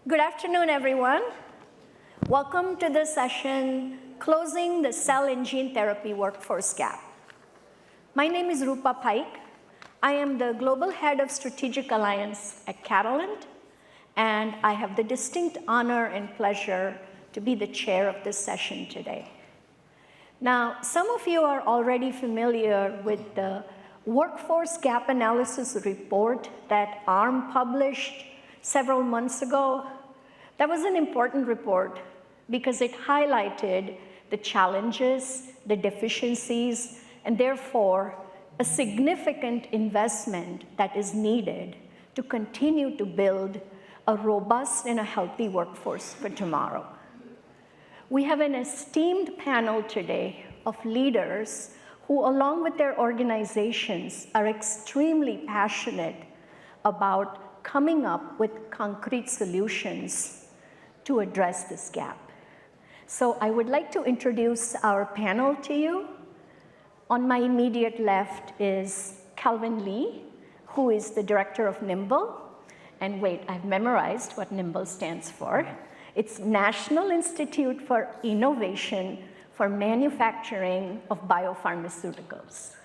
Good afternoon, everyone. Welcome to the session, Closing the Cell and Gene Therapy Workforce Gap. My name is Rupa Pike. I am the Global Head of Strategic Alliance at Catalent, and I have the distinct honor and pleasure to be the chair of this session today. Now, some of you are already familiar with the Workforce Gap Analysis report that ARM published several months ago. That was an important report because it highlighted the challenges, the deficiencies, and therefore a significant investment that is needed to continue to build a robust and a healthy workforce for tomorrow. We have an esteemed panel today of leaders who, along with their organizations, are extremely passionate about coming up with concrete solutions to address this gap. So I would like to introduce our panel to you. On my immediate left is Kelvin Lee, who is the director of NIIMBL. And wait, I've memorized what NIIMBL stands for. It's National Institute for Innovation for Manufacturing of Biopharmaceuticals.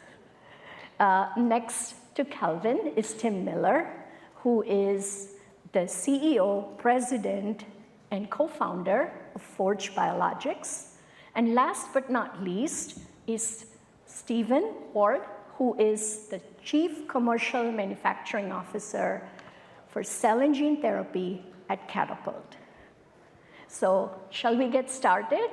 Next to Kelvin is Tim Miller, who is the CEO, president, and co-founder of Forge Biologics. And last but not least is Stephen Ward, who is the Chief Commercial Manufacturing Officer for Cell and Gene Therapy at Catapult. So shall we get started?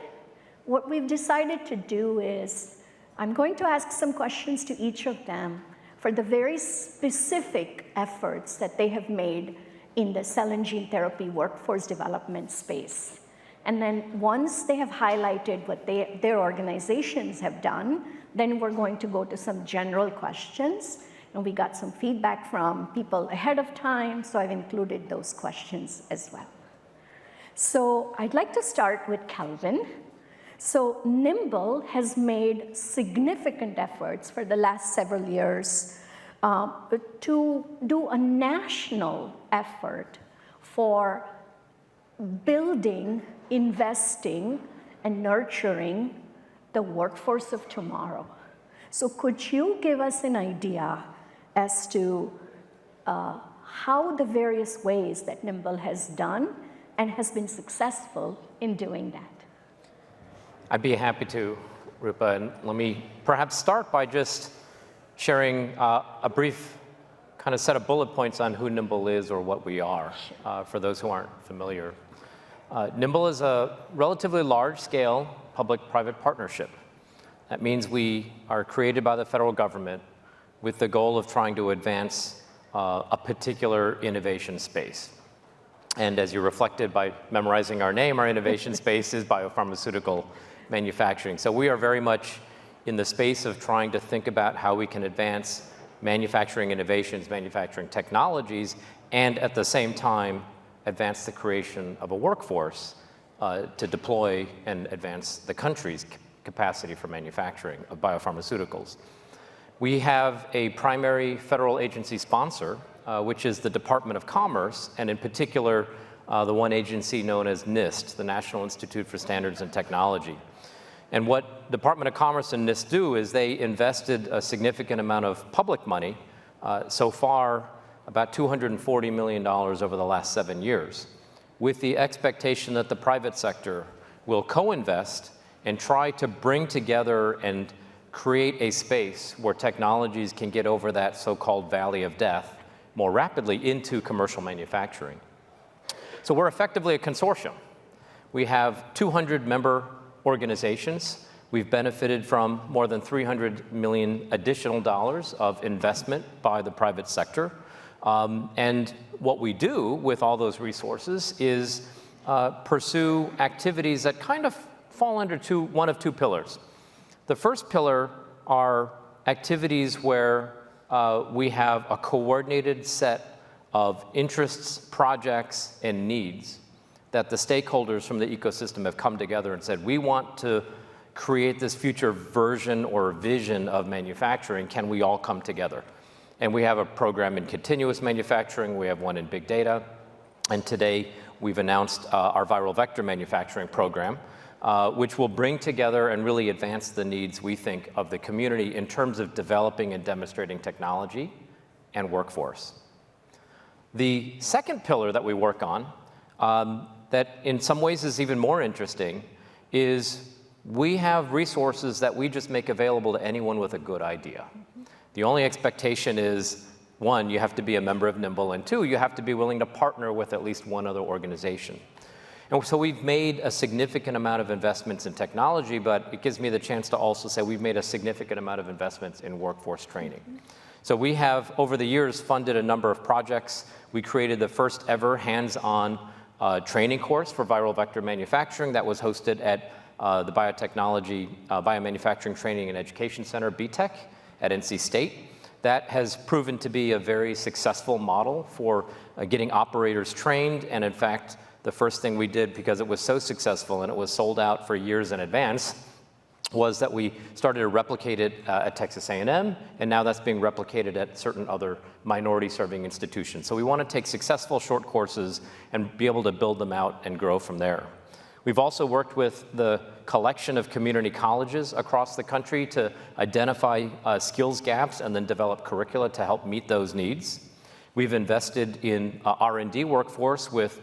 What we've decided to do is I'm going to ask some questions to each of them for the very specific efforts that they have made in the cell and gene therapy workforce development space. And then once they have highlighted what their organizations have done, then we're going to go to some general questions. And we got some feedback from people ahead of time, so I've included those questions as well. So I'd like to start with Kelvin. So NIIMBL has made significant efforts for the last several years to do a national effort for building, investing, and nurturing the workforce of tomorrow. So could you give us an idea as to how the various ways that NIIMBL has done and has been successful in doing that? I'd be happy to, Rupa, and let me perhaps start by just sharing a brief kind of set of bullet points on who NIIMBL is or what we are, for those who aren't familiar. NIIMBL is a relatively large-scale public-private partnership. That means we are created by the federal government with the goal of trying to advance a particular innovation space. And as you reflected by memorizing our name, our innovation space is biopharmaceutical manufacturing. So we are very much in the space of trying to think about how we can advance manufacturing innovations, manufacturing technologies, and at the same time, advance the creation of a workforce to deploy and advance the country's capacity for manufacturing of biopharmaceuticals. We have a primary federal agency sponsor, which is the Department of Commerce, and in particular, the one agency known as NIST, the National Institute for Standards and Technology. And what Department of Commerce and NIST do is they invested a significant amount of public money, so far about $240 million over the last 7 years, with the expectation that the private sector will co-invest and try to bring together and create a space where technologies can get over that so-called valley of death more rapidly into commercial manufacturing. So we're effectively a consortium. We have 200 member organizations. We've benefited from more than $300 million additional dollars of investment by the private sector. And what we do with all those resources is pursue activities that kind of fall under one of two pillars. The first pillar are activities where we have a coordinated set of interests, projects, and needs that the stakeholders from the ecosystem have come together and said, we want to create this future version or vision of manufacturing. Can we all come together? And we have a program in continuous manufacturing. We have one in big data. And today, we've announced our viral vector manufacturing program, which will bring together and really advance the needs, we think, of the community in terms of developing and demonstrating technology and workforce. The second pillar that we work on, that in some ways is even more interesting, is we have resources that we just make available to anyone with a good idea. The only expectation is, one, you have to be a member of NIIMBL, and two, you have to be willing to partner with at least one other organization. And so we've made a significant amount of investments in technology, but it gives me the chance to also say we've made a significant amount of investments in workforce training. So we have, over the years, funded a number of projects. We created the first ever hands-on training course for viral vector manufacturing that was hosted at the Biotechnology, Biomanufacturing Training and Education Center, BTEC, at NC State. That has proven to be a very successful model for getting operators trained, and in fact, the first thing we did, because it was so successful and it was sold out for years in advance, was that we started to replicate it at Texas A&M, and now that's being replicated at certain other minority-serving institutions. So we want to take successful short courses and be able to build them out and grow from there. We've also worked with the collection of community colleges across the country to identify skills gaps and then develop curricula to help meet those needs. We've invested in R&D workforce with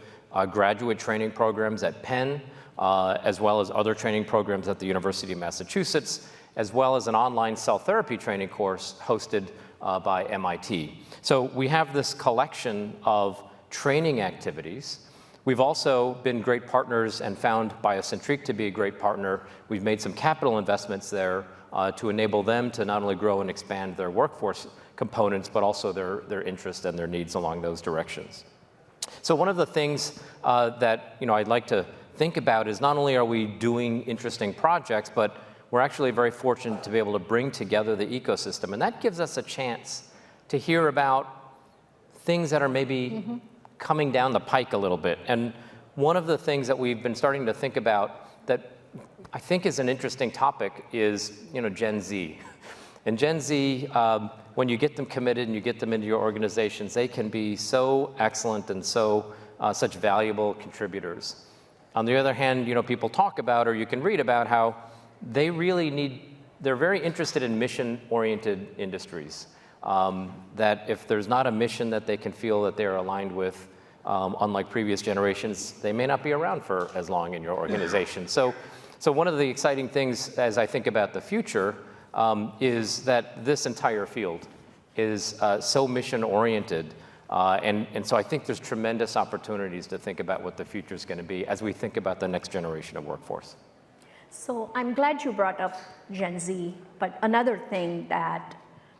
graduate training programs at Penn, as well as other training programs at the University of Massachusetts, as well as an online cell therapy training course hosted by MIT. So we have this collection of training activities. We've also been great partners and found Biocentric to be a great partner. We've made some capital investments there to enable them to not only grow and expand their workforce components, but also their interest and their needs along those directions. So one of the things that I'd like to think about is not only are we doing interesting projects, but we're actually very fortunate to be able to bring together the ecosystem. And that gives us a chance to hear about things that are maybe coming down the pike a little bit. And one of the things that we've been starting to think about that I think is an interesting topic is Gen Z. And Gen Z, when you get them committed and you get them into your organizations, they can be so excellent and so such valuable contributors. On the other hand, people talk about, or you can read about, how they're very interested in mission-oriented industries. That if there's not a mission that they can feel that they're aligned with, unlike previous generations, they may not be around for as long in your organization. So one of the exciting things as I think about the future is that this entire field is so mission-oriented. And so I think there's tremendous opportunities to think about what the future is going to be as we think about the next generation of workforce. So I'm glad you brought up Gen Z, but another thing that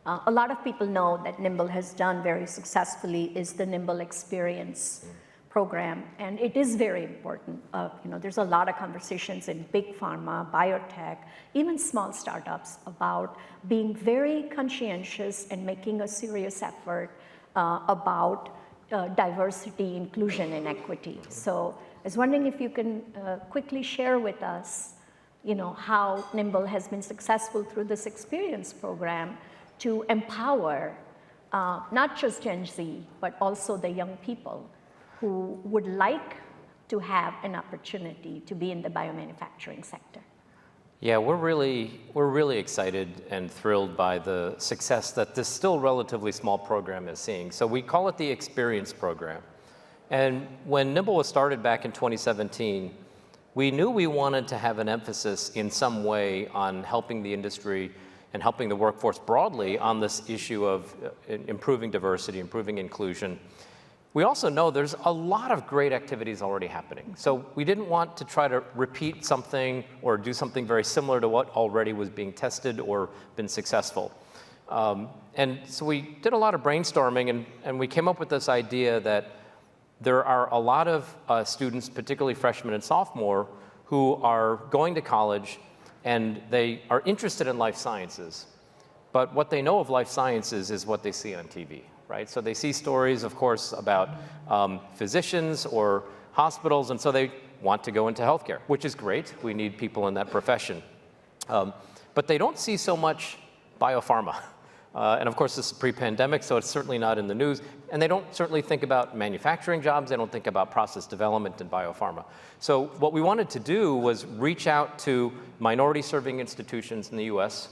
a lot of people know that NIIMBL has done very successfully is the NIIMBL Experience program, and it is very important. There's a lot of conversations in big pharma, biotech, even small startups about being very conscientious and making a serious effort about diversity, inclusion, and equity. So I was wondering if you can quickly share with us, how NIIMBL has been successful through this experience program to empower not just Gen Z, but also the young people who would like to have an opportunity to be in the biomanufacturing sector. Yeah, we're really excited and thrilled by the success that this still relatively small program is seeing. So we call it the Experience Program. And when NIIMBL was started back in 2017, we knew we wanted to have an emphasis in some way on helping the industry and helping the workforce broadly on this issue of improving diversity, improving inclusion. We also know there's a lot of great activities already happening. So we didn't want to try to repeat something or do something very similar to what already was being tested or been successful. And so we did a lot of brainstorming, and we came up with this idea that there are a lot of students, particularly freshmen and sophomore, who are going to college and they are interested in life sciences. But what they know of life sciences is what they see on TV. Right? So they see stories, of course, about physicians or hospitals, and so they want to go into healthcare, which is great. We need people in that profession. But they don't see so much biopharma. And of course, this is pre-pandemic, so it's certainly not in the news. And they don't certainly think about manufacturing jobs. They don't think about process development in biopharma. So what we wanted to do was reach out to minority-serving institutions in the US,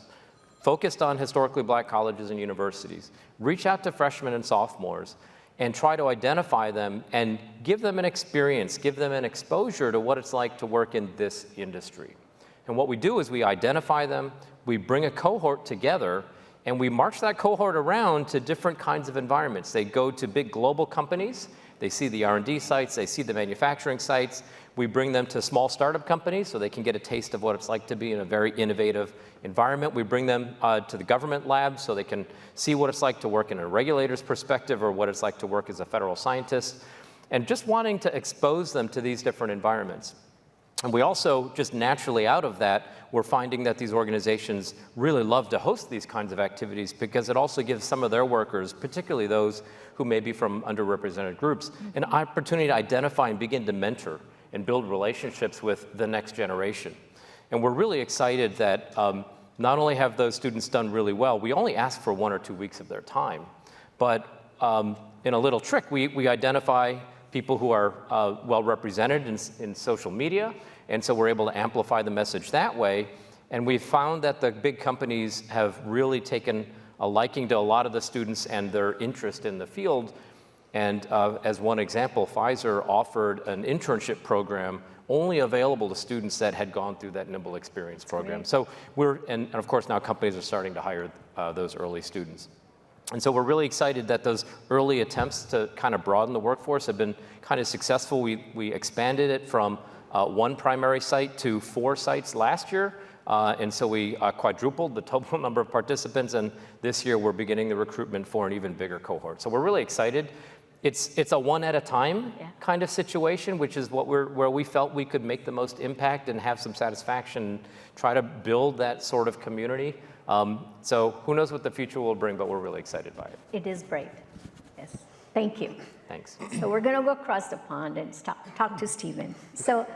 focused on historically black colleges and universities, reach out to freshmen and sophomores, and try to identify them and give them an experience, give them an exposure to what it's like to work in this industry. And what we do is we identify them, we bring a cohort together, and we march that cohort around to different kinds of environments. They go to big global companies, they see the R&D sites, they see the manufacturing sites. We bring them to small startup companies so they can get a taste of what it's like to be in a very innovative environment. We bring them to the government labs so they can see what it's like to work in a regulator's perspective or what it's like to work as a federal scientist, and just wanting to expose them to these different environments. And we also, just naturally out of that, we're finding that these organizations really love to host these kinds of activities because it also gives some of their workers, particularly those who may be from underrepresented groups, an opportunity to identify and begin to mentor and build relationships with the next generation. And we're really excited that not only have those students done really well, we only ask for 1 or 2 weeks of their time, but in a little trick, we identify people who are well represented in social media, and so we're able to amplify the message that way. And we've found that the big companies have really taken a liking to a lot of the students and their interest in the field. And as one example, Pfizer offered an internship program only available to students that had gone through that NIIMBL experience program. Great. So and of course now companies are starting to hire those early students. And so we're really excited that those early attempts to kind of broaden the workforce have been kind of successful. We expanded it from 1 primary site to 4 sites last year. And so we quadrupled the total number of participants. And this year we're beginning the recruitment for an even bigger cohort. So we're really excited. It's a one at a time kind of situation, which is where we felt we could make the most impact and have some satisfaction, try to build that sort of community. So who knows what the future will bring, but we're really excited by it. It is great. Yes. Thank you. Thanks. So we're going to go across the pond and talk to Stephen. So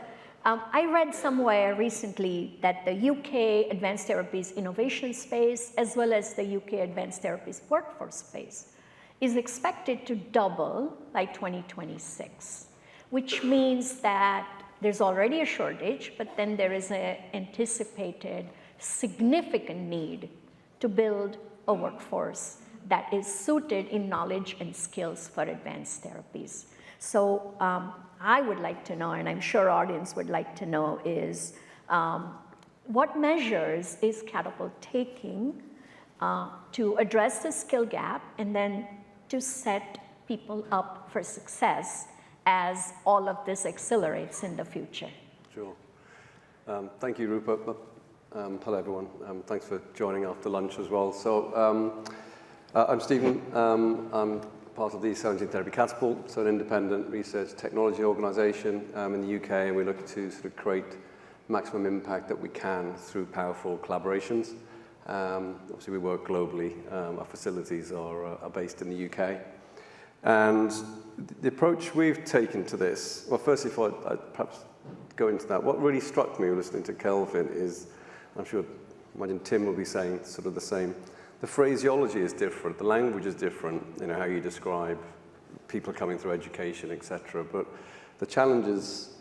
I read somewhere recently that the UK Advanced Therapies Innovation Space, as well as the UK Advanced Therapies Workforce Space, is expected to double by 2026, which means that there's already a shortage, but then there is an anticipated significant need to build a workforce that is suited in knowledge and skills for advanced therapies. So I would like to know, and I'm sure our audience would like to know, is what measures is Catapult taking to address the skill gap and then to set people up for success as all of this accelerates in the future? Sure. Thank you, Rupert. Hello, everyone. Thanks for joining after lunch as well. So I'm Stephen. I'm part of the Cell and Gene Therapy Catapult, so an independent research technology organization in the UK, and we look to sort of create maximum impact that we can through powerful collaborations. Obviously, we work globally. Our facilities are based in the UK. And the approach we've taken to this, well, firstly, before I perhaps go into that, what really struck me listening to Kelvin is, I'm sure, imagine Tim will be saying sort of the same. The phraseology is different, the language is different, you know, how you describe people coming through education, etc. But the challenges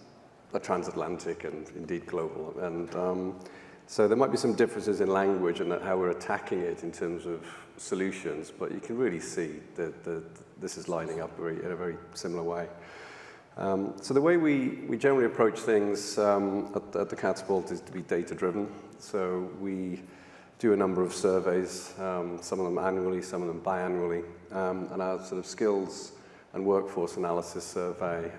are transatlantic and indeed global. And so there might be some differences in language and how we're attacking it in terms of solutions, but you can really see that this is lining up in a very similar way. So the way we generally approach things at the Catapult is to be data-driven. So we do a number of surveys, some of them annually, some of them biannually, and our sort of skills and workforce analysis survey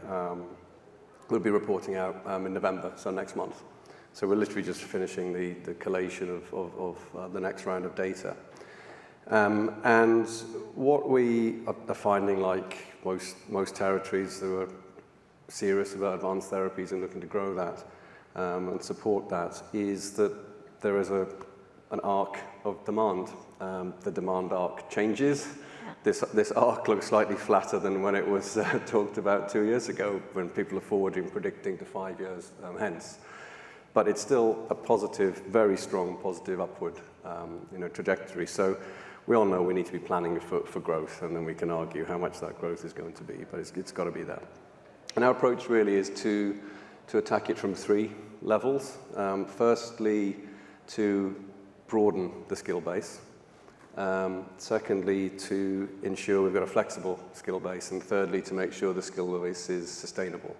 we'll be reporting out in November, so next month. So we're literally just finishing the collation of the next round of data. And what we are finding, like most territories that are serious about advanced therapies and looking to grow that and support that, is that there is an arc of demand. The demand arc changes. This arc looks slightly flatter than when it was talked about 2 years ago, when people are forwarding, predicting to 5 years hence. But it's still a positive, very strong positive upward trajectory. So we all know we need to be planning for growth, and then we can argue how much that growth is going to be, but it's got to be there. And our approach really is to attack it from 3 levels. Firstly, to broaden the skill base. Secondly, to ensure we've got a flexible skill base. And thirdly, to make sure the skill base is sustainable.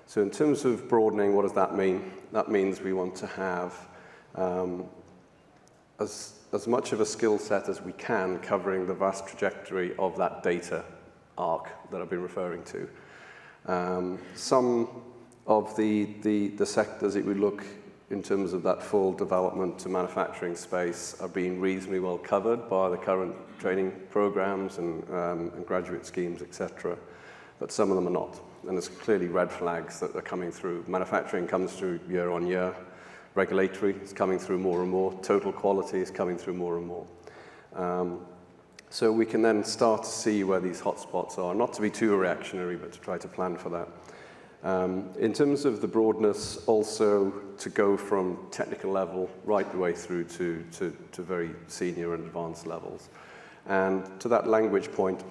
So in terms of broadening, what does that mean? That means we want to have as much of a skill set as we can covering the vast trajectory of that data arc that I've been referring to. Some of the sectors that we look in terms of that full development to manufacturing space are being reasonably well covered by the current training programs and graduate schemes, etc. But some of them are not. And there's clearly red flags that are coming through. Manufacturing comes through year on year. Regulatory is coming through more and more. Total quality is coming through more and more. So we can then start to see where these hotspots are, not to be too reactionary, but to try to plan for that. In terms of the broadness, also to go from technical level right the way through to very senior and advanced levels. And to that language point,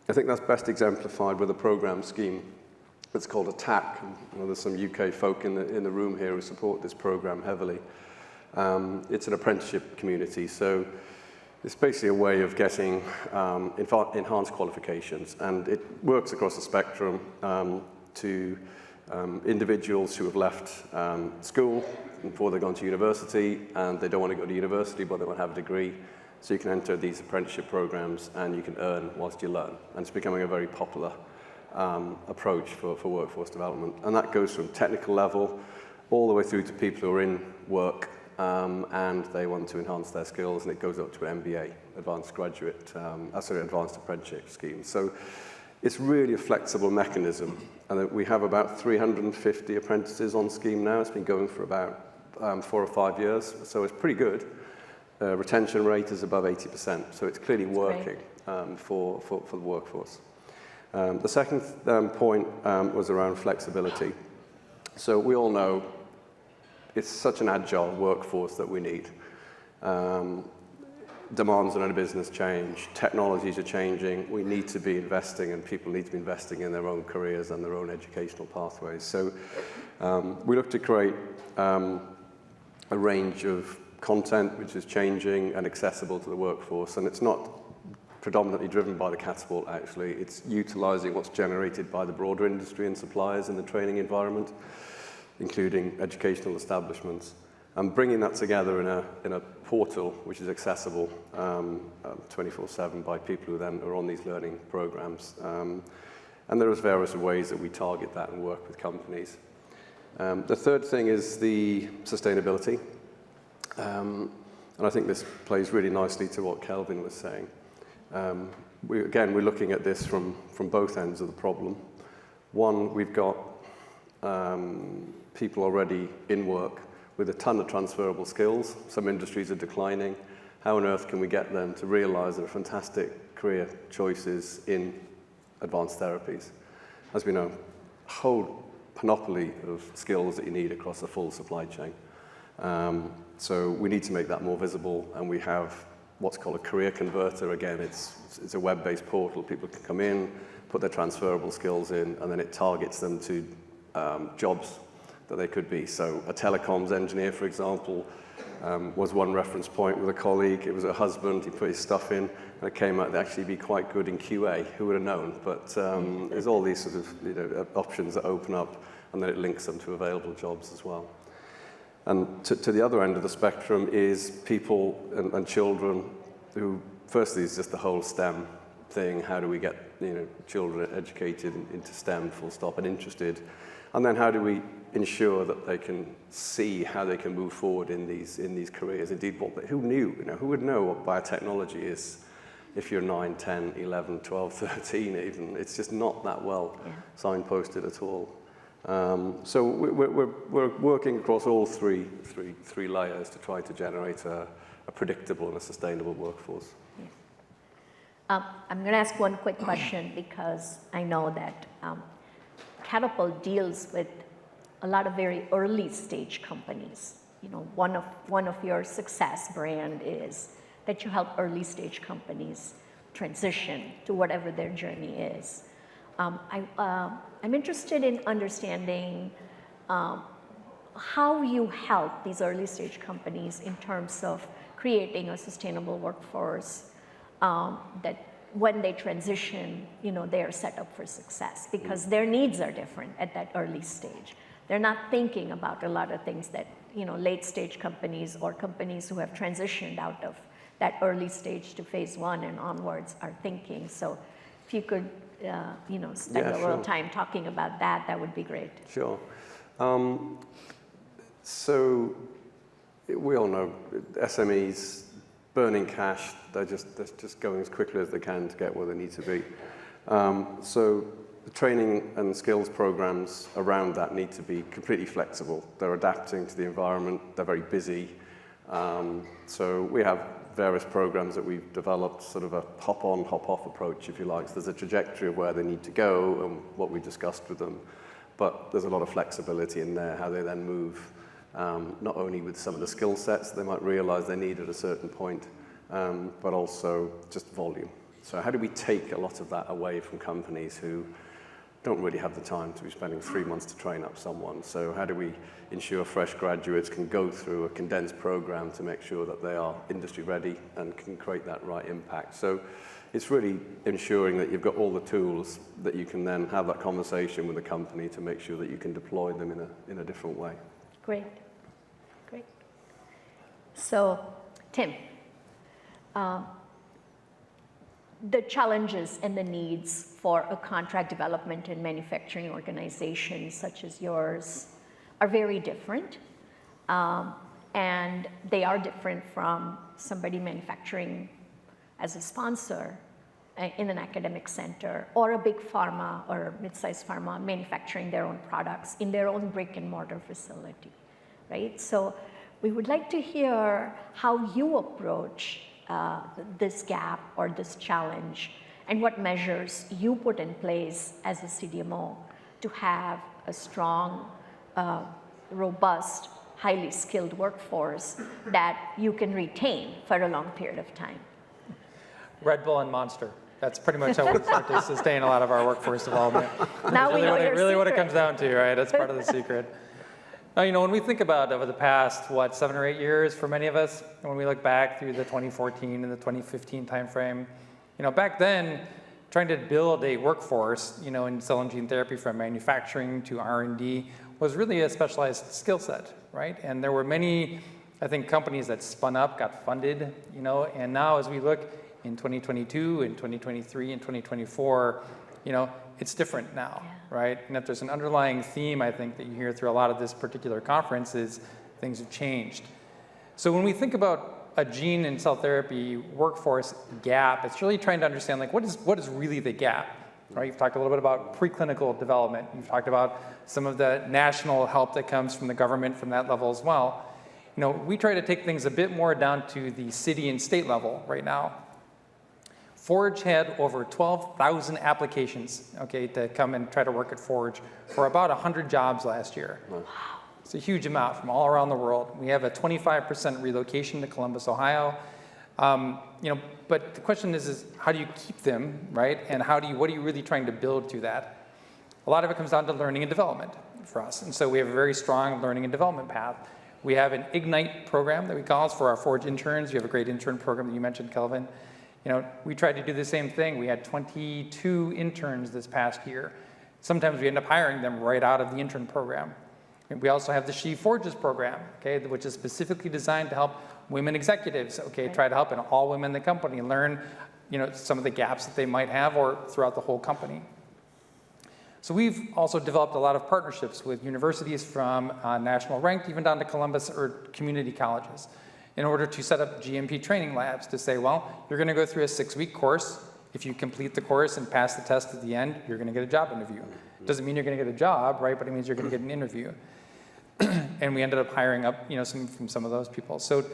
I think that's best exemplified with a program scheme that's called ATTACK. There's some UK folk in the room here who support this program heavily. It's an apprenticeship community, so it's basically a way of getting enhanced qualifications, and it works across the spectrum to individuals who have left school before they've gone to university, and they don't want to go to university, but they want to have a degree. So you can enter these apprenticeship programs, and you can earn whilst you learn. And it's becoming a very popular approach for workforce development. And that goes from technical level all the way through to people who are in work, and they want to enhance their skills, and it goes up to an MBA, advanced graduate, advanced apprenticeship scheme. So it's really a flexible mechanism, and we have about 350 apprentices on scheme now. It's been going for about 4 or 5 years, so it's pretty good. Retention rate is above 80%, so it's clearly working for the workforce. The second point was around flexibility. So we all know it's such an agile workforce that we need. Demands on our business change, technologies are changing, we need to be investing, and people need to be investing in their own careers and their own educational pathways. So we look to create a range of content which is changing and accessible to the workforce, and it's not predominantly driven by the Catapult, actually. It's utilizing what's generated by the broader industry and suppliers in the training environment, including educational establishments, and bringing that together in a portal which is accessible 24/7 by people who then are on these learning programs. And there are various ways that we target that and work with companies. The third thing is the sustainability. And I think this plays really nicely to what Kelvin was saying. We're looking at this from both ends of the problem. One, we've got people already in work with a ton of transferable skills. Some industries are declining. How on earth can we get them to realize there are fantastic career choices in advanced therapies? As we know, a whole panoply of skills that you need across the full supply chain. So we need to make that more visible, and we have what's called a career converter. Again, it's a web-based portal. People can come in, put their transferable skills in, and then it targets them to jobs that they could be. So a telecoms engineer, for example, was one reference point with a colleague. It was her husband. He put his stuff in, and it came out to actually be quite good in QA. Who would have known? But there's all these sort of options that open up, and then it links them to available jobs as well. And to the other end of the spectrum is people and children who, firstly, is just the whole STEM thing. How do we get children educated into STEM, full stop, and interested? And then how do we ensure that they can see how they can move forward in these careers? Indeed, who knew? Who would know what biotechnology is if you're 9, 10, 11, 12, 13 even? It's just not that well signposted at all. So we're working across all three layers to try to generate a predictable and a sustainable workforce. Yes. I'm going to ask one quick question because I know that Catapult deals with a lot of very early stage companies. One of your success brand is that you help early stage companies transition to whatever their journey is. I'm interested in understanding how you help these early stage companies in terms of creating a sustainable workforce that when they transition, they are set up for success, because their needs are different at that early stage. They're not thinking about a lot of things that late stage companies or companies who have transitioned out of that early stage to phase 1 and onwards are thinking. So if you could spend a little time talking about that, that would be great. Sure. So we all know SMEs burning cash, they're just going as quickly as they can to get where they need to be. So the training and skills programs around that need to be completely flexible. They're adapting to the environment, they're very busy. So we have various programs that we've developed, sort of a hop-on, hop-off approach, if you like. So there's a trajectory of where they need to go and what we discussed with them. But there's a lot of flexibility in there, how they then move, not only with some of the skill sets they might realize they need at a certain point, but also just volume. So how do we take a lot of that away from companies who don't really have the time to be spending 3 months to train up someone? So how do we ensure fresh graduates can go through a condensed program to make sure that they are industry ready and can create that right impact? So it's really ensuring that you've got all the tools that you can then have that conversation with the company to make sure that you can deploy them in a different way. Great. So, Tim, the challenges and the needs for a contract development and manufacturing organization such as yours are very different, and they are different from somebody manufacturing as a sponsor in an academic center, or a big pharma or mid-sized pharma manufacturing their own products in their own brick and mortar facility, right? So we would like to hear how you approach this gap or this challenge, and what measures you put in place as a CDMO to have a strong, robust, highly skilled workforce that you can retain for a long period of time. Red Bull and Monster. That's pretty much how we start to sustain a lot of our workforce development. Now we know your really what it secret. comes down to, right? That's part of the secret. Now, when we think about over the past, 7 or 8 years for many of us, when we look back through the 2014 and the 2015 timeframe, back then, trying to build a workforce, in cell and gene therapy from manufacturing to R&D was really a specialized skill set, right? And there were many, I think, companies that spun up, got funded, and now as we look in 2022, in 2023, and 2024, it's different now, right? And if there's an underlying theme, I think, that you hear through a lot of this particular conference is things have changed. So when we think about a gene and cell therapy workforce gap, it's really trying to understand, what is really the gap, right? You've talked a little bit about preclinical development. You've talked about some of the national help that comes from the government from that level as well. We try to take things a bit more down to the city and state level right now. Forge had over 12,000 applications, to come and try to work at Forge for about 100 jobs last year. Wow. It's a huge amount from all around the world. We have a 25% relocation to Columbus, Ohio. But the question is how do you keep them, right? And what are you really trying to build through that? A lot of it comes down to learning and development for us. And so we have a very strong learning and development path. We have an Ignite program that we call for our Forge interns. We have a great intern program that you mentioned, Kelvin. We tried to do the same thing. We had 22 interns this past year. Sometimes we end up hiring them right out of the intern program. And we also have the She Forges program, which is specifically designed to help women executives, try to help all women in the company learn, some of the gaps that they might have or throughout the whole company. So we've also developed a lot of partnerships with universities from national ranked even down to Columbus or community colleges, in order to set up GMP training labs to say, well, you're going to go through a 6-week course. If you complete the course and pass the test at the end, you're going to get a job interview. Doesn't mean you're going to get a job, right? But it means you're going to get an interview. And we ended up hiring up, some of those people. So,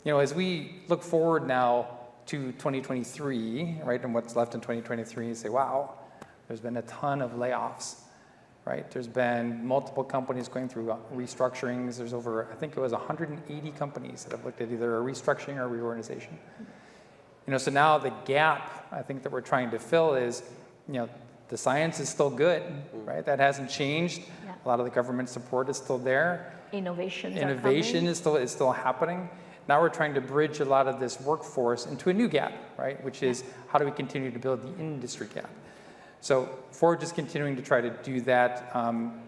as we look forward now to 2023, right, and what's left in 2023, you say, wow, there's been a ton of layoffs. Right? There's been multiple companies going through restructurings. There's over, I think it was 180 companies that have looked at either a restructuring or reorganization. So now the gap I think that we're trying to fill is, the science is still good, right? That hasn't changed. Yeah. A lot of the government support is still there. Innovation is still happening. Now we're trying to bridge a lot of this workforce into a new gap, right? Which is how do we continue to build the industry gap? So Forge is continuing to try to do that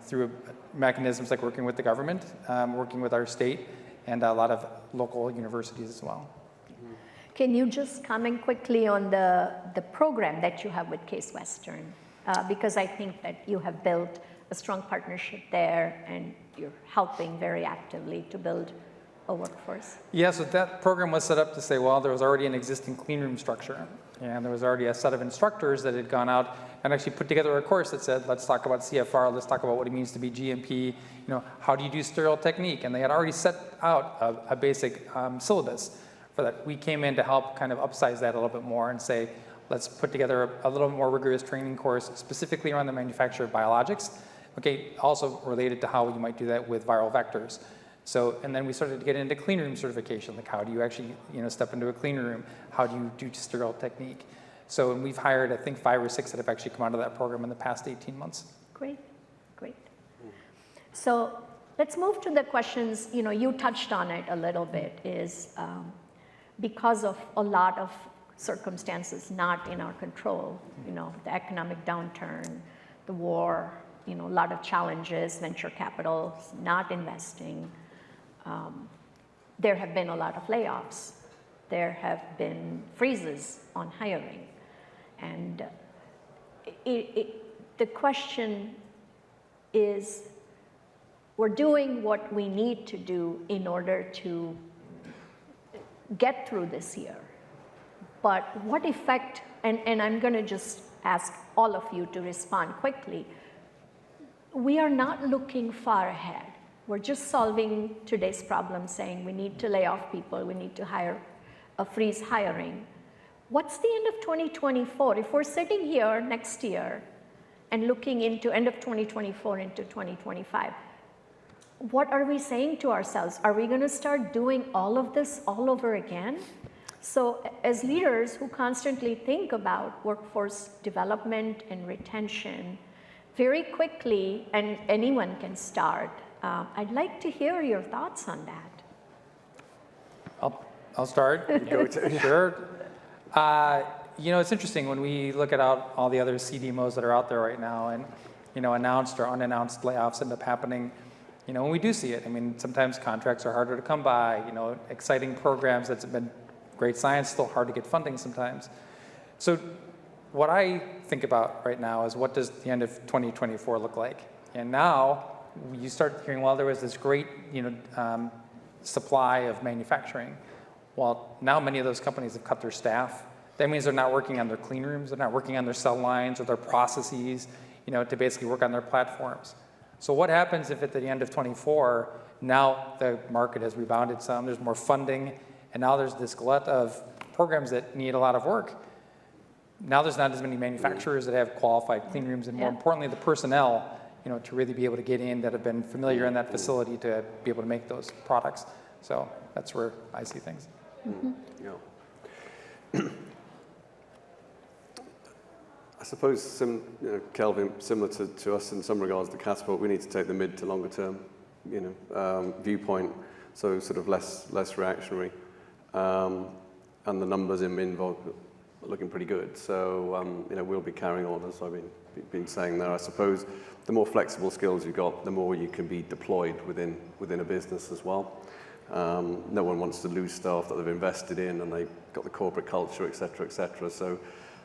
through mechanisms like working with the government, working with our state, and a lot of local universities as well. Can you just comment quickly on the program that you have with Case Western? Because I think that you have built a strong partnership there and you're helping very actively to build a workforce. Yeah, so that program was set up to say, well, there was already an existing clean room structure, and there was already a set of instructors that had gone out and actually put together a course that said, let's talk about CFR, let's talk about what it means to be GMP, how do you do sterile technique? And they had already set out a basic syllabus for that. We came in to help kind of upsize that a little bit more and say, let's put together a little more rigorous training course specifically around the manufacture of biologics, also related to how you might do that with viral vectors. So, and then we started to get into clean room certification, like how do you actually, step into a clean room? How do you do sterile technique? So, and we've hired, I think, 5 or 6 that have actually come out of that program in the past 18 months. Great, great. So let's move to the questions, you touched on it a little bit, is because of a lot of circumstances not in our control, the economic downturn, the war, a lot of challenges, venture capital not investing. There have been a lot of layoffs. There have been freezes on hiring. And the question is, we're doing what we need to do in order to get through this year. But what effect, and I'm going to just ask all of you to respond quickly, we are not looking far ahead. We're just solving today's problem, saying we need to lay off people, we need to freeze hiring. What's the end of 2024? If we're sitting here next year and looking into end of 2024 into 2025, what are we saying to ourselves? Are we going to start doing all of this all over again? So as leaders who constantly think about workforce development and retention, very quickly, and anyone can start, I'd like to hear your thoughts on that. I'll start. Sure. It's interesting when we look at all the other CDMOs that are out there right now, and announced or unannounced layoffs end up happening. When we do see it, sometimes contracts are harder to come by. Exciting programs that's been great science, still hard to get funding sometimes. So what I think about right now is, what does the end of 2024 look like? And now you start hearing, well, there was this great supply of manufacturing. Well, now many of those companies have cut their staff. That means they're not working on their clean rooms, they're not working on their cell lines or their processes, to basically work on their platforms. So what happens if at the end of 24, now the market has rebounded some, there's more funding, and now there's this glut of programs that need a lot of work. Now there's not as many manufacturers that have qualified clean rooms, and more importantly, the personnel, to really be able to get in that have been familiar in that facility to be able to make those products. So that's where I see things. Mm-hmm. Yeah. I suppose, Kelvin, similar to us in some regards, the Catapult, we need to take the mid to longer term, viewpoint, so sort of less reactionary, and the numbers in MIIMBL looking pretty good. So we'll be carrying on, as I've been saying there. I suppose the more flexible skills you've got, the more you can be deployed within a business as well. No one wants to lose staff that they've invested in, and they've got the corporate culture, et cetera, et cetera. So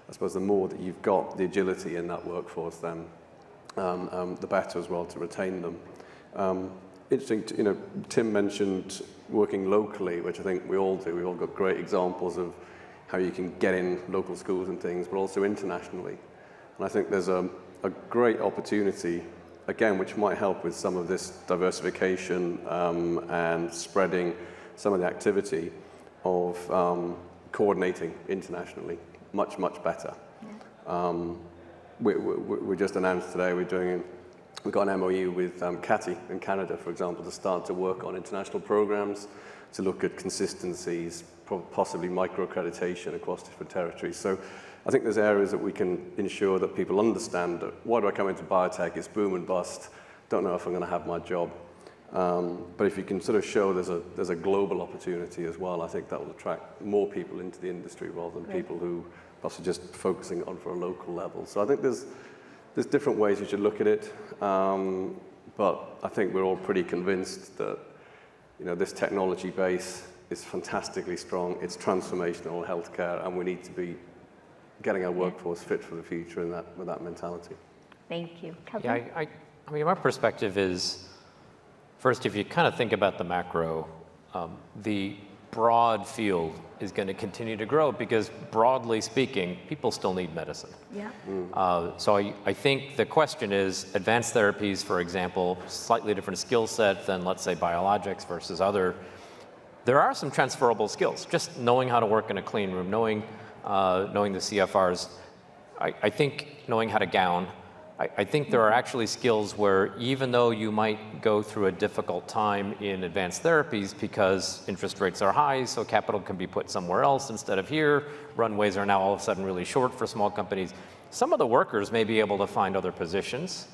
I suppose the more that you've got the agility in that workforce, then the better as well to retain them. Interesting, Tim mentioned working locally, which I think we all do. We've all got great examples of how you can get in local schools and things, but also internationally. And I think there's a great opportunity, again, which might help with some of this diversification and spreading some of the activity of coordinating internationally much better. We just announced today we're doing we've got an MOU with CATI in Canada, for example, to start to work on international programs, to look at consistencies, possibly micro-accreditation across different territories. So I think there's areas that we can ensure that people understand that why do I come into biotech? It's boom and bust. Don't know if I'm going to have my job. But if you can sort of show there's a global opportunity as well, I think that will attract more people into the industry rather than people who are just focusing on for a local level. So I think there's different ways you should look at it. But I think we're all pretty convinced that this technology base is fantastically strong. It's transformational healthcare, and we need to be getting our workforce fit for the future with that mentality. Thank you. Kelvin? Yeah, I mean, my perspective is, first, if you kind of think about the macro, the broad field is going to continue to grow because, broadly speaking, people still need medicine. Yeah. So I think the question is, advanced therapies, for example, slightly different skill set than, let's say, biologics versus other. There are some transferable skills, just knowing how to work in a clean room, knowing the CFRs. I think knowing how to gown. I think there are actually skills where even though you might go through a difficult time in advanced therapies because interest rates are high, so capital can be put somewhere else instead of here, runways are now all of a sudden really short for small companies, some of the workers may be able to find other positions.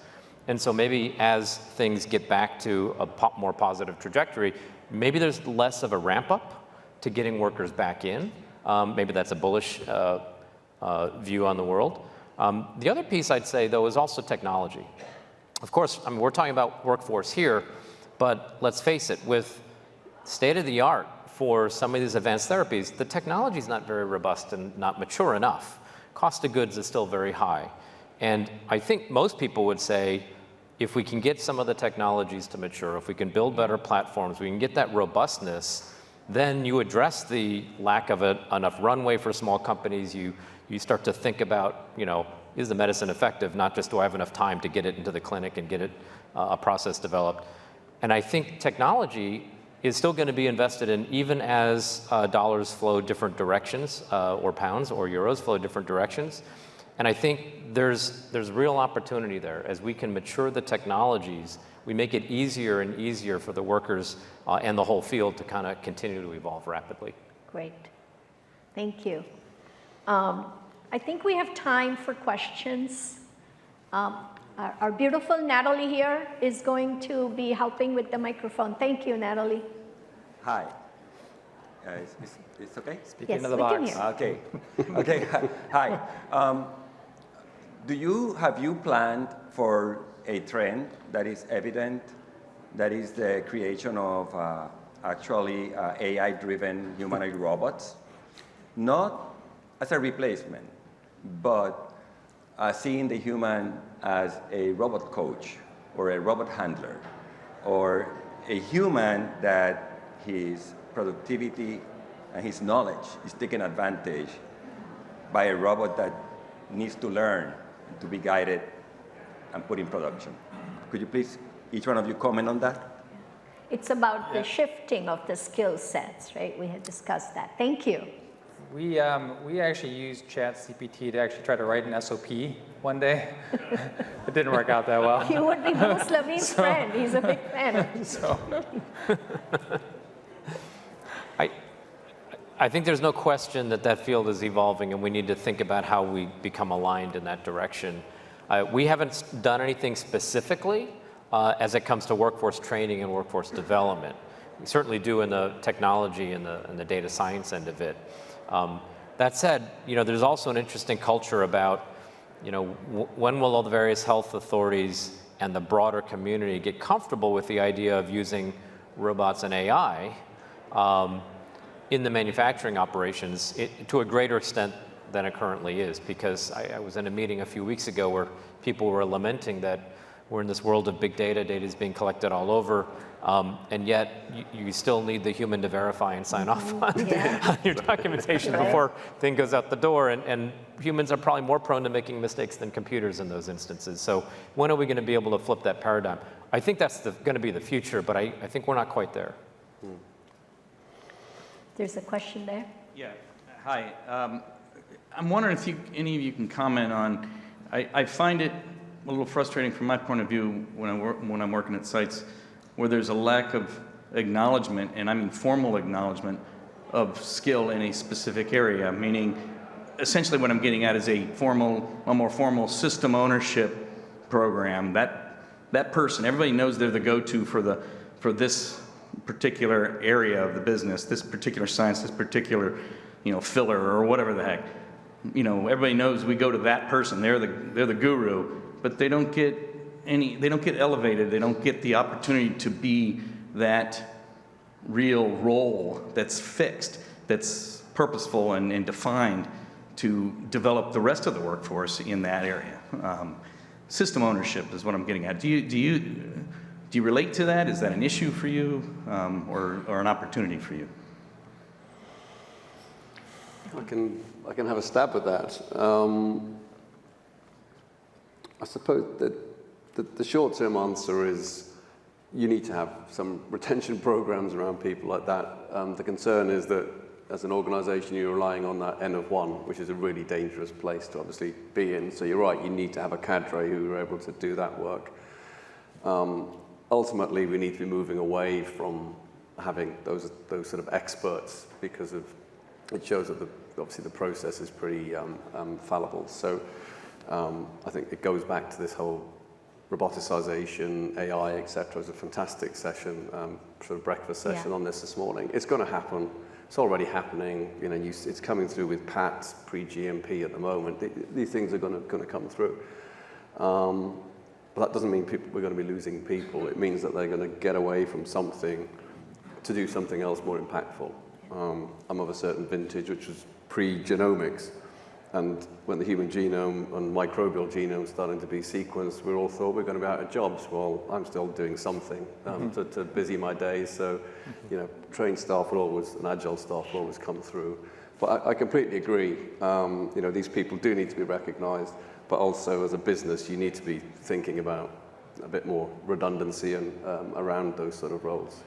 And so maybe as things get back to a more positive trajectory, maybe there's less of a ramp up to getting workers back in. Maybe that's a bullish view on the world. The other piece I'd say, though, is also technology. Of course, I mean, we're talking about workforce here, but let's face it, with state-of-the-art for some of these advanced therapies, the technology is not very robust and not mature enough. Cost of goods is still very high. And I think most people would say, if we can get some of the technologies to mature, if we can build better platforms, we can get that robustness, then you address the lack of enough runway for small companies. You start to think about, is the medicine effective? Not just do I have enough time to get it into the clinic and get it a process developed. And I think technology is still going to be invested in even as dollars flow different directions, or pounds or euros flow different directions. And I think there's real opportunity there. As we can mature the technologies, we make it easier and easier for the workers and the whole field to kind of continue to evolve rapidly. Great. Thank you. I think we have time for questions. Our beautiful Natalie here is going to be helping with the microphone. Thank you, Natalie. Hi. It's okay? Speak Yes, into the we can box. hear. Okay. Okay. Hi. Have you planned for a trend that is evident, that is the creation of actually AI-driven humanoid robots? Not as a replacement, but seeing the human as a robot coach or a robot handler, or a human that his productivity and his knowledge is taken advantage by a robot that needs to learn to be guided and put in production. Could you please, each one of you, comment on that? It's about the shifting of the skill sets, right? We had discussed that. Thank you. We actually used ChatGPT to actually try to write an SOP one day. It didn't work out that well. You would be Bruce Levine's friend. He's a big fan. So, I think there's no question that field is evolving, and we need to think about how we become aligned in that direction. We haven't done anything specifically as it comes to workforce training and workforce development. We certainly do in the technology and the data science end of it. That said, there's also an interesting culture about, when will all the various health authorities and the broader community get comfortable with the idea of using robots and AI in the manufacturing operations to a greater extent than it currently is, because I was in a meeting a few weeks ago where people were lamenting that we're in this world of big data, data is being collected all over, and yet you still need the human to verify and sign off on your documentation before thing goes out the door, and humans are probably more prone to making mistakes than computers in those instances. So when are we going to be able to flip that paradigm? I think that's going to be the future, but I think we're not quite there. There's a question there. Yeah, hi. I'm wondering if any of you can comment on, I find it a little frustrating from my point of view when I'm working at sites where there's a lack of acknowledgement, and I mean formal acknowledgement, of skill in a specific area, meaning essentially what I'm getting at is a more formal system ownership program. That person, everybody knows they're the go-to for this particular area of the business, this particular science, this particular, filler or whatever the heck. Everybody knows we go to that person. They're the guru, but they don't get elevated. They don't get the opportunity to be that real role that's fixed, that's purposeful and defined to develop the rest of the workforce in that area. System ownership is what I'm getting at. Do you relate to that? Is that an issue for you, or an opportunity for you? I can have a stab at that. I suppose that the short-term answer is you need to have some retention programs around people like that. The concern is that as an organization, you're relying on that N of one, which is a really dangerous place to obviously be in. So you're right, you need to have a cadre who are able to do that work. Ultimately, we need to be moving away from having those sort of experts because it shows that obviously the process is pretty fallible. So I think it goes back to this whole roboticization, AI, etc. It was a fantastic session, sort of breakfast session on this morning. It's going to happen. It's already happening. It's coming through with PATs, pre-GMP at the moment. These things are going to come through. But that doesn't mean we're going to be losing people. It means that they're going to get away from something to do something else more impactful. I'm of a certain vintage, which was pre-genomics. And when the human genome and microbial genome started to be sequenced, we all thought we're going to be out of jobs. Well, I'm still doing something to busy my days. So, trained staff and agile staff will always come through. But I completely agree. These people do need to be recognized, but also as a business, you need to be thinking about a bit more redundancy and around those sort of roles,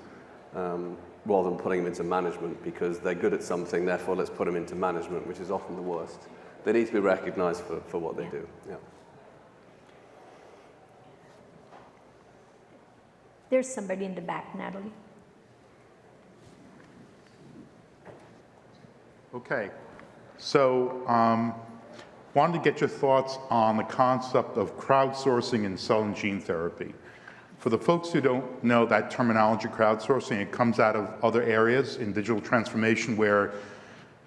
rather than putting them into management because they're good at something. Therefore, let's put them into management, which is often the worst. They need to be recognized for what they do. Yeah. There's somebody in the back, Natalie. Okay, so wanted to get your thoughts on the concept of crowdsourcing in cell and gene therapy. For the folks who don't know that terminology, crowdsourcing, it comes out of other areas in digital transformation where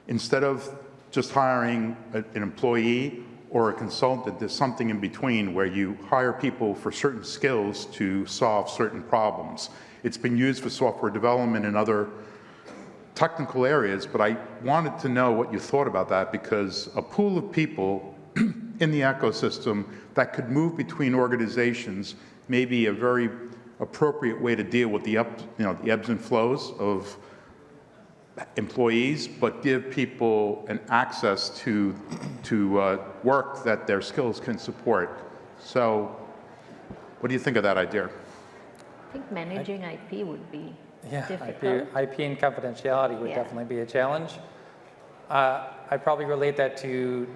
instead of just hiring an employee or a consultant, there's something in between where you hire people for certain skills to solve certain problems. It's been used for software development and other technical areas, but I wanted to know what you thought about that because a pool of people in the ecosystem that could move between organizations may be a very appropriate way to deal with the ebbs and flows of employees, but give people an access to work that their skills can support. So what do you think of that idea? I think managing IP would be difficult. IP and confidentiality would definitely be a challenge. I'd probably relate that to,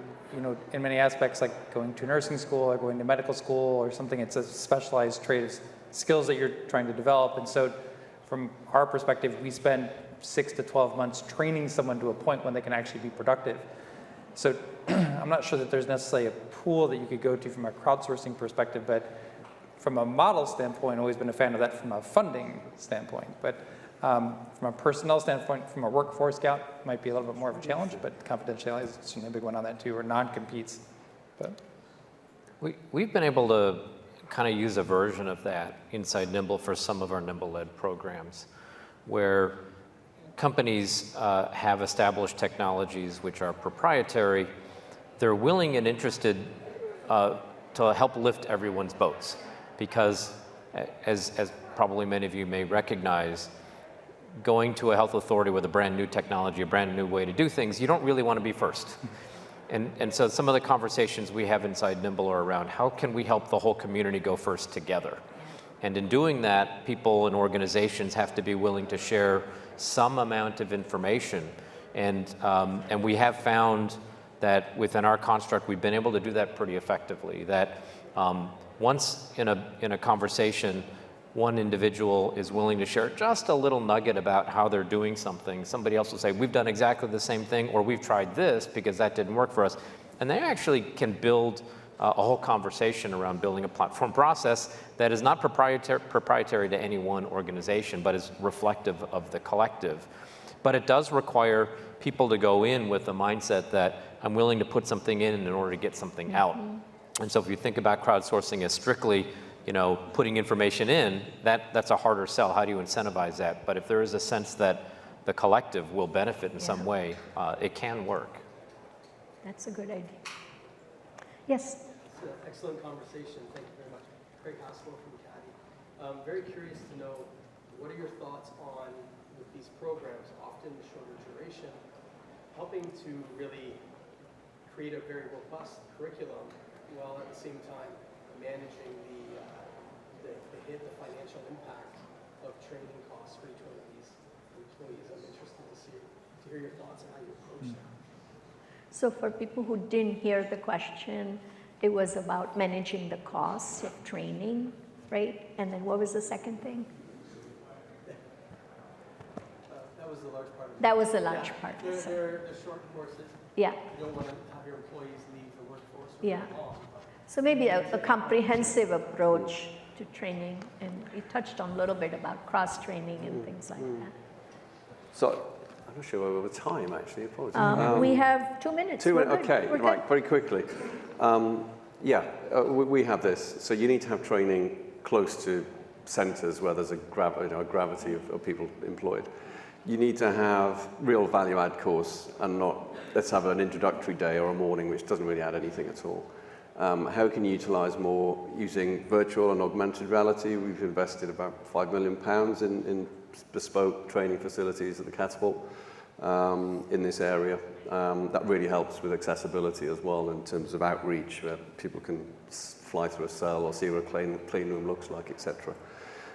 in many aspects, like going to nursing school or going to medical school or something. It's a specialized trade of skills that you're trying to develop. And so from our perspective, we spend 6 to 12 months training someone to a point when they can actually be productive. So I'm not sure that there's necessarily a pool that you could go to from a crowdsourcing perspective, but from a model standpoint, I've always been a fan of that from a funding standpoint. But from a personnel standpoint, from a workforce scout, it might be a little bit more of a challenge, but confidentiality is certainly a big one on that too, or non-competes. But We've been able to kind of use a version of that inside NIIMBL for some of our NIIMBL-led programs, where companies have established technologies which are proprietary. They're willing and interested to help lift everyone's boats because, as probably many of you may recognize, going to a health authority with a brand new technology, a brand new way to do things, you don't really want to be first. And so some of the conversations we have inside NIIMBL are around how can we help the whole community go first together? And in doing that, people and organizations have to be willing to share some amount of information. And we have found that within our construct, we've been able to do that pretty effectively, that once in a conversation, one individual is willing to share just a little nugget about how they're doing something, somebody else will say, we've done exactly the same thing, or we've tried this because that didn't work for us. And they actually can build a whole conversation around building a platform process that is not proprietary to any one organization, but is reflective of the collective. But it does require people to go in with the mindset that I'm willing to put something in order to get something out. And so if you think about crowdsourcing as strictly, putting information in, that's a harder sell. How do you incentivize that? But if there is a sense that the collective will benefit in some way, it can work. That's a good idea. Yes? It's an excellent conversation. Thank you very much. Craig Haskell from Caddy. I'm very curious to know, what are your thoughts on, with these programs, often shorter duration, helping to really create a very robust curriculum while at the same time managing the financial impact of training costs for each one of these employees. I'm interested to hear your thoughts on how you approach that. So for people who didn't hear the question, it was about managing the costs of training, right? And then what was the second thing? That was the large part of it. That was the large part. So, They're short courses. yeah. You don't want to have your employees leave the workforce. Yeah. So maybe a comprehensive approach to training, and you touched on a little bit about cross-training and things like that. So, I'm not sure we're over time, actually. Apologies. We have 2 minutes. 2 We're minutes, good. okay, We're right, good. very quickly. We have this. So you need to have training close to centres where there's a gravity of people employed. You need to have real value-add course and not, let's have an introductory day or a morning which doesn't really add anything at all. How can you utilise more using virtual and augmented reality? We've invested about £5 million in bespoke training facilities at the Catapult in this area. That really helps with accessibility as well in terms of outreach, where people can fly through a cell or see what a clean room looks like, etc.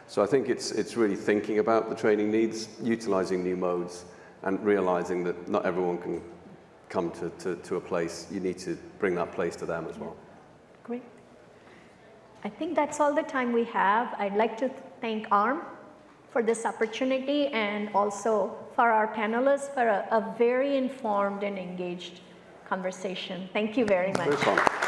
So I think it's really thinking about the training needs, utilising new modes, and realising that not everyone can come to a place. You need to bring that place to them as well. Great. I think that's all the time we have. I'd like to thank ARM for this opportunity, and also for our panelists for a very informed and engaged conversation. Thank you very much. Very fun.